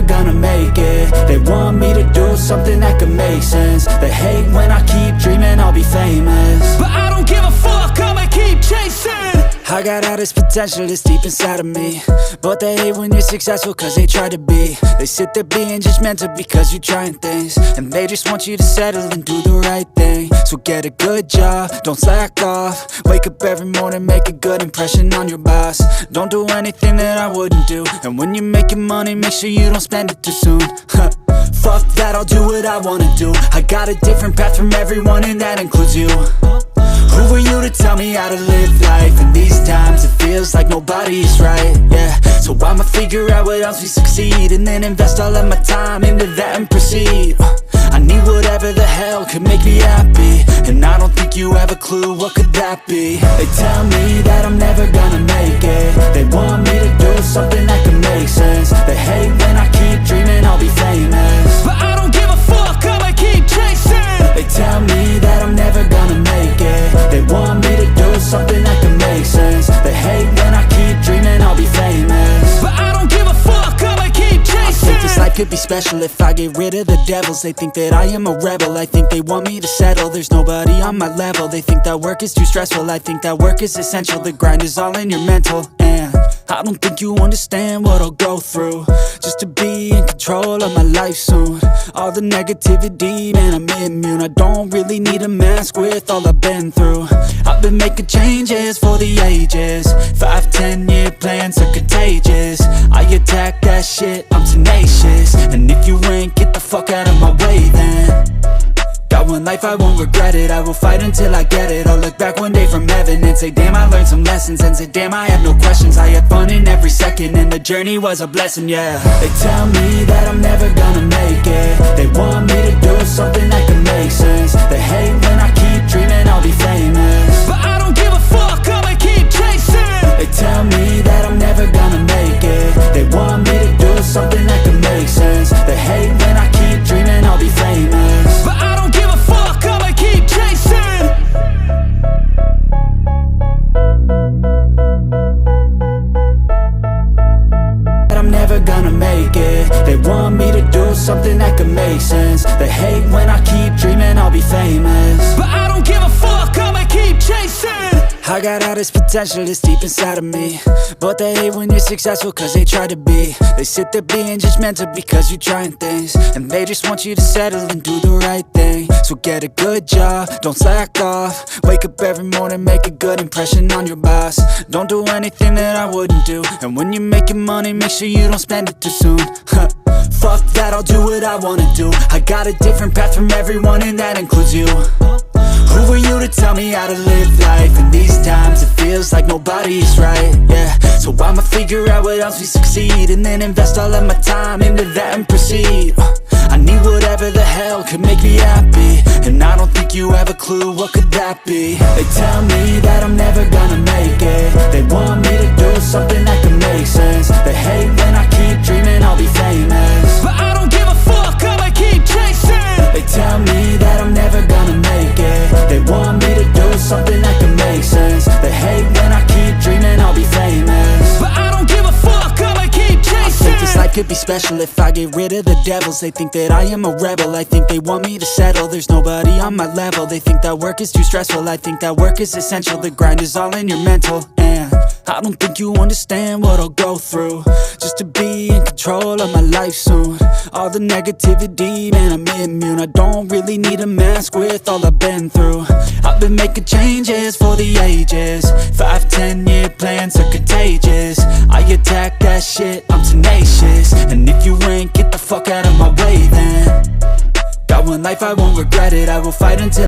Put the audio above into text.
gonna make it. They want me to do something that could make sense. They hate when I keep dreaming I'll be famous, but I don't give a fuck, I'ma keep chasing. I got all this potential that's deep inside of me, but they hate when you're successful cause they try to be. They sit there being judgmental because you're trying things, and they just want you to settle and do the right thing. So get a good job, don't slack off. Wake up every morning, make a good impression on your boss. Don't do anything that I wouldn't do, and when you're making money, make sure you don't spend it too soon. Fuck that, I'll do what I wanna do. I got a different path from everyone, and that includes you. Who are you to tell me how to live life? In these times it feels like nobody is right, yeah. So I'ma figure out what else we succeed, and then invest all of my time into that and proceed. I need whatever the hell could make me happy, and I don't think you have a clue what could that be. They tell me that I'm never gonna make it. They want me to do something that could make sense. They hate when I keep dreaming I'll be famous, but I don't give a fuck, I'ma keep chasing. They tell me that I'm never gonna make it. They want me to do something that can make sense. They hate when I keep dreaming I'll be famous, but I don't give a fuck, I'ma keep chasing. I think this life could be special if I get rid of the devils. They think that I am a rebel, I think they want me to settle. There's nobody on my level. They think that work is too stressful, I think that work is essential. The grind is all in your mental, and I don't think you understand what I'll go through just to be in control of my life soon. All the negativity, man, I'm immune. I don't really need a mask with all I've been through. I've been making changes for the ages. 5-10 year plans are contagious. I attack that shit, I'm tenacious. And if you ain't, get the fuck out of my way then. Got one life, I won't regret it. I will fight until I get it. I'll look back one day from heaven and say, damn, I learned some lessons. And say, damn, I have no questions. I had fun in every second, and the journey was a blessing, yeah. They tell me that I'm never gonna make it. They want me to do something that can make sense. They hate when I keep dreaming I'll be famous, but I don't give a fuck, I'ma keep chasing. They tell me that I'm never gonna make it. They want me to do something that can make sense. They hate when I keep dreaming I'll be famous, but I don't give a fuck, I'ma keep chasing. I'm never gonna make it. They want me to do something that can make sense. They hate when I keep dreaming I'll be famous, but I don't give a fuck, I'ma keep chasing. I got all this potential that's deep inside of me, but they hate when you're successful cause they try to be. They sit there being judgmental because you're trying things, and they just want you to settle and do the right thing. So get a good job, don't slack off. Wake up every morning, make a good impression on your boss. Don't do anything that I wouldn't do, and when you're making money, make sure you don't spend it too soon. Fuck that, I'll do what I wanna do. I got a different path from everyone, and that includes you. Who are you to tell me how to live life? In these times it feels like nobody is right, yeah. So I'ma figure out what else we succeed, and then invest all of my time into that and proceed. I need whatever the hell could make me happy, and I don't think you have a clue what could that be. They tell me that I'm never gonna make it. They want me to do something that can make sense. They hate when I keep dreaming I'll be famous, but I don't give a fuck, I'ma keep chasing. They tell me that I'm never gonna make it. They want me to do something that can make sense. They hate when I keep dreaming I'll be famous, but I don't give a fuck, I'ma keep chasing. I think this life could be special if I get rid of the devils. They think that I am a rebel, I think they want me to settle. There's nobody on my level. They think that work is too stressful, I think that work is essential. The grind is all in your mental, and I don't think you understand what I'll go through just to be in control of my life soon. All the negativity, man, I'm immune. I don't really need a mask with all I've been through. I've been making changes for the ages. 5-10 year plans are contagious. I attack that shit, I'm tenacious. And if you ain't, get the fuck out of my way then. Got one life, I won't regret it. I will fight until